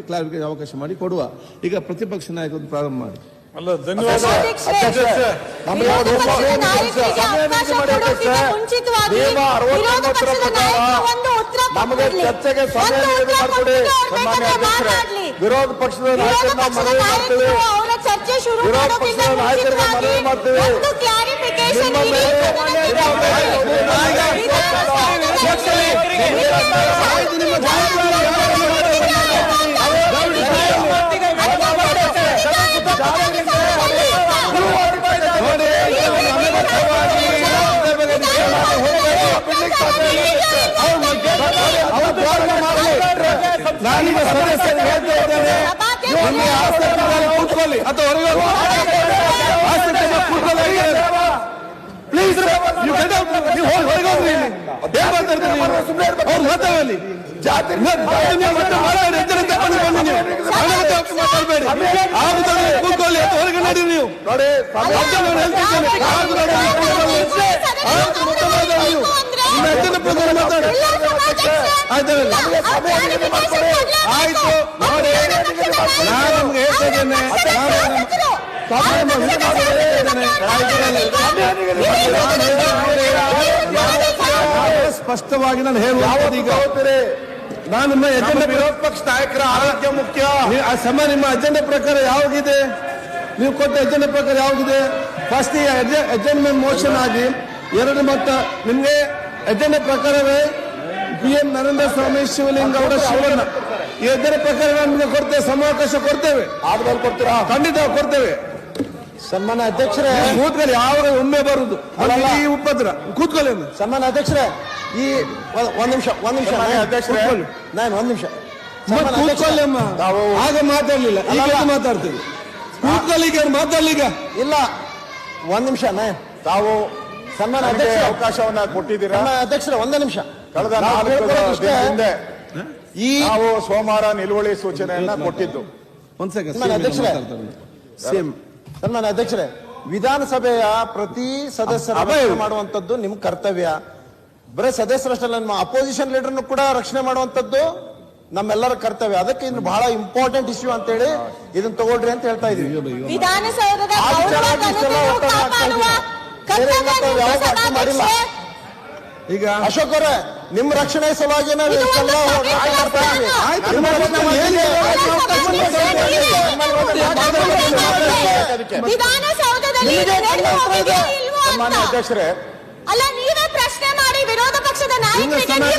Clarification ಅವಕಾಶ ಮಾಡಿ ಕೊಡುವ. ಈಗ ಪ್ರತಿಪಕ್ಷ ನಾಯಕರು ಪ್ರಾರಂಭ ಮಾಡಿ. ಅಲ್ಲ, ಧನ್ಯವಾದ. ನಮಗೆ ಚರ್ಚೆಗೆ ಸಮಯ ನಿಗದಿ ಮಾಡಿಕೊಡಿ. ವಿರೋಧ ಪಕ್ಷದ ನಾಯಕರನ್ನ ಮನವಿ ಮಾಡ್ತೀವಿ. ವಿರೋಧ ಪಕ್ಷದ ನಾಯಕರನ್ನ ಮನವಿ ಮಾಡ್ತೀವಿ. ನಾನಿಗೆ ಸದಸ್ಯರು ಹೇಳ್ತಾ ಇದ್ದೇನೆ, ಕೂತ್ಕೊಳ್ಳಿ ಅಥವಾ ಹೊರಗೆ ಪ್ಲೀಸ್ ನೀವು ಹೊರಗೆ ಹೋಗ್ರಿ. ಏನ್ ಮಾತಾಡ್ತೀರಿ ಅವ್ರು ಮಾತಾಡಲಿ. ಕೂತ್ಕೊಳ್ಳಿ ಅಥವಾ ಹೊರಗೆ ನಡೀರಿ. ನೀವು ಆಯ್ತು ನೋಡಿ, ನಾನು ನಿಮ್ಗೆ ಹೇಳ್ತಿದ್ದೇನೆ, ಸ್ಪಷ್ಟವಾಗಿ ನಾನು ಹೇಳುವುದು. ಈಗ ನಾನು ನಿಮ್ಮ ಎಜೆಂಡಾ, ವಿರೋಧ ಪಕ್ಷ ನಾಯಕರ ಆರೋಗ್ಯ ಮುಖ್ಯ. ನಿಮ್ಮ ಅಜೆಂಡಾ ಪ್ರಕಾರ ಯಾವಾಗಿದೆ? ನೀವು ಕೊಟ್ಟ ಎಜೆಂಡಾ ಪ್ರಕಾರ ಯಾವಾಗಿದೆ? ಫಸ್ಟ್ ಈ ಅಜೆಂಡ್ಮೆಂಟ್ ಮೋಷನ್ ಆಗಿ 2 ಮತ ನಿಮ್ಗೆ ಎಜೆಂಡಾ ಪ್ರಕಾರವೇ PM ನರೇಂದ್ರ ಸ್ವಾಮಿ, ಶಿವಲಿಂಗೌಡ, ಶಿವಣ್ಣ ಈ ಎಜೆಂಡಾ ಪ್ರಕಾರ ನಮಗೆ ಕೊಡ್ತೇವೆ, ಸಮಯಾವಕಾಶ ಕೊಡ್ತೇವೆ. ಆದ್ಮೇಲೆ ಕೊಡ್ತೀರಾ? ಖಂಡಿತ ಕೊಡ್ತೇವೆ. ಸನ್ಮಾನ್ಯ ಅಧ್ಯಕ್ಷರೇ, ಕೂತ್ಕೊಳ್ಳಿ. ಯಾವಾಗ ಒಮ್ಮೆ ಬರುದು ಈ ಉಪದ್ರ. ಕೂತ್ಕೊಳ್ಳಿ. ಸನ್ಮಾನ್ಯ ಅಧ್ಯಕ್ಷರೇ, ಈ ಒಂದ್ ನಿಮಿಷ ಅಧ್ಯಕ್ಷರೇ, ನಾನು ಒಂದ್ ನಿಮಿಷ ಕೂತ್ಕೊಳ್ಳಿ ಅಮ್ಮ. ಆಗ ಮಾತಾಡ್ಲಿಲ್ಲ, ಈಗ ಮಾತಾಡ್ತೀವಿ. ಕೂತ್ಕೊಳ್ಳಿ, ಈಗ ಮಾತಾಡ್ಲಿ. ಈಗ ಇಲ್ಲ, ಒಂದ್ ನಿಮಿಷ. ತಾವು ಸನ್ಮಾನ್ಯ ಅಧ್ಯಕ್ಷ ಅವಕಾಶವನ್ನ ಕೊಟ್ಟಿದ್ದೀರಾ? ಅಧ್ಯಕ್ಷರೇ, ಒಂದೇ ನಿಮಿಷ. ಕಳೆದ 4 ದಿನದ ಹಿಂದೆ ನಾವು ಸೋಮವಾರ ನಿಲುವಳಿ ಸೂಚನೆಯನ್ನ ಕೊಟ್ಟಿದ್ದು. ಅಧ್ಯಕ್ಷರೇ, ಸನ್ಮಾನ್ಯ ಅಧ್ಯಕ್ಷರೇ, ವಿಧಾನಸಭೆಯ ಪ್ರತಿ ಸದಸ್ಯರ ರಕ್ಷಣೆ ಮಾಡುವಂತದ್ದು ನಿಮ್ ಕರ್ತವ್ಯ. ಬರೀ ಸದಸ್ಯರಷ್ಟಲ್ಲ, ನಿಮ್ಮ ಅಪೋಸಿಷನ್ ಲೀಡರ್ನು ಕೂಡ ರಕ್ಷಣೆ ಮಾಡುವಂತದ್ದು ನಮ್ಮೆಲ್ಲರ ಕರ್ತವ್ಯ. ಅದಕ್ಕೆ ಇನ್ನು ಬಹಳ ಇಂಪಾರ್ಟೆಂಟ್ ಇಶ್ಯೂ ಅಂತ ಹೇಳಿ ಇದನ್ನ ತಗೊಳ್ರಿ ಅಂತ ಹೇಳ್ತಾ ಇದೀವಿ. ಮಾಡಿಲ್ಲ. ಈಗ ಅಶೋಕ್ ಅವರೇ, ನಿಮ್ಮ ರಕ್ಷಣೆ ಸಲುವಾಗಿ ನಾವು ಅಧ್ಯಕ್ಷರೇ, ಅಲ್ಲ, ನೀವೇ ಪ್ರಶ್ನೆ ಮಾಡಿ ವಿರೋಧ ಪಕ್ಷದ ನಾಯಕರಿಗೆ